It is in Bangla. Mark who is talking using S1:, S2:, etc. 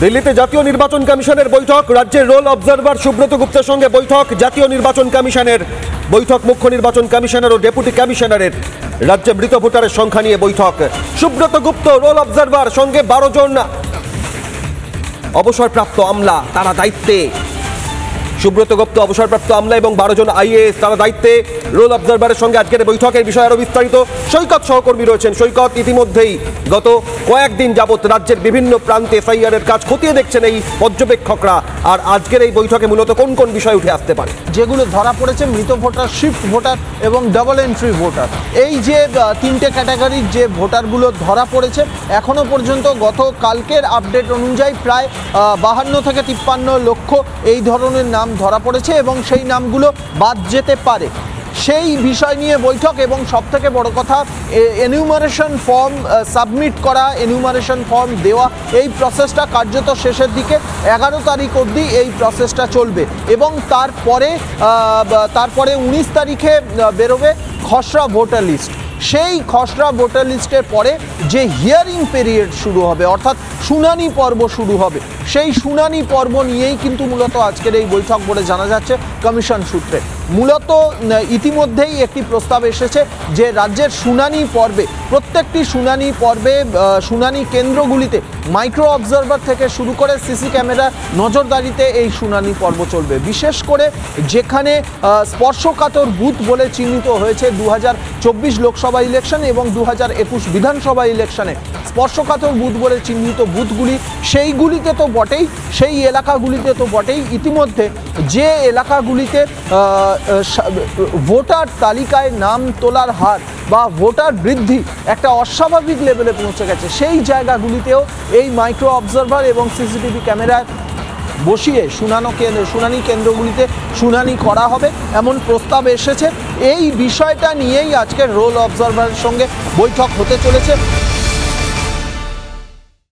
S1: দিল্লিতে জাতীয় নির্বাচন কমিশনের বৈঠক, রাজ্যের রোল অবজারভার সুব্রত গুপ্তের সঙ্গে বৈঠক। জাতীয় নির্বাচন কমিশনের বৈঠক, মুখ্য নির্বাচন কমিশনার ও ডেপুটি কমিশনারের। রাজ্যে মৃত ভোটারের সংখ্যা নিয়ে বৈঠক। সুব্রত গুপ্ত রোল অবজারভার, সঙ্গে 12 জন অবসরপ্রাপ্ত আমলা, তারা দায়িত্বে। সুব্রত গুপ্ত অবসরপ্রাপ্ত আমলা এবং 12 জন আইএএস, তারা দায়িত্বে। রোল অবজারভারের সঙ্গে আজকের বৈঠকের বিষয়ে আরো বিস্তারিত সৈকত সহকর্মী রয়েছেন। সৈকত, ইতিমধ্যেই গত কয়েকদিন যাবৎ রাজ্যের বিভিন্ন প্রান্তে এসআইআরের কাজ খতিয়ে দেখছেন এই পর্যবেক্ষকরা, আর আজকের এই বৈঠকে মূলত কোন কোন বিষয় উঠে আসতে পারে?
S2: যেগুলো ধরা পড়েছে, মৃত ভোটার, শিফট ভোটার এবং ডাবল এন্ট্রি ভোটার, এই যে তিনটে ক্যাটাগরির যে ভোটারগুলো ধরা পড়েছে, এখনো পর্যন্ত গত কালকের আপডেট অনুযায়ী প্রায় 52 থেকে 53 লক্ষ এই ধরনের নাম ধরা পড়েছে এবং সেই নামগুলো বাদ যেতে পারে, সেই বিষয় নিয়ে বৈঠক। এবং সবথেকে বড় কথা, এনিউমারেশন ফর্ম সাবমিট করা, এনিউমারেশন ফর্ম দেওয়া, এই প্রসেসটা কার্যত শেষের দিকে। 11 তারিখ অবধি এই প্রসেসটা চলবে এবং তারপরে 19 তারিখে বেরোবে খসড়া ভোটার লিস্ট। সেই খসড়া ভোটার লিস্টের পরে যে হিয়ারিং পিরিয়ড শুরু হবে, অর্থাৎ শুনানি পর্ব শুরু হবে, সেই শুনানি পর্ব নিয়েই কিন্তু মূলত আজকের এই বৈঠক বলে জানা যাচ্ছে কমিশন সূত্রে। মূলত ইতিমধ্যেই একটি প্রস্তাব এসেছে যে রাজ্যের শুনানি পর্বে, প্রত্যেকটি শুনানি পর্বে, শুনানি কেন্দ্রগুলিতে মাইক্রো অবজারভার থেকে শুরু করে সিসি ক্যামেরার নজরদারিতে এই শুনানি পর্ব চলবে। বিশেষ করে যেখানে স্পর্শকাতর বুথ বলে চিহ্নিত হয়েছে 2024 লোকসভা ইলেকশন এবং 2021 বিধানসভা ইলেকশনে, স্পর্শকাতর বুথ বলে চিহ্নিত বুথগুলি, সেইগুলিতে তো বটেই, সেই এলাকাগুলিতে তো বটেই। ইতিমধ্যে যে এলাকাগুলিতে ভোটার তালিকায় নাম তোলার হার বা ভোটার বৃদ্ধি একটা অস্বাভাবিক লেভেলে পৌঁছে গেছে, সেই জায়গাগুলিতেও এই মাইক্রো অবজারভার এবং সিসিটিভি ক্যামেরায় বসিয়ে শুনানি কেন্দ্রগুলিতে শুনানি করা হবে, এমন প্রস্তাব এসেছে। এই বিষয়টা নিয়েই আজকের রোল অবজারভারের সঙ্গে বৈঠক হতে চলেছে।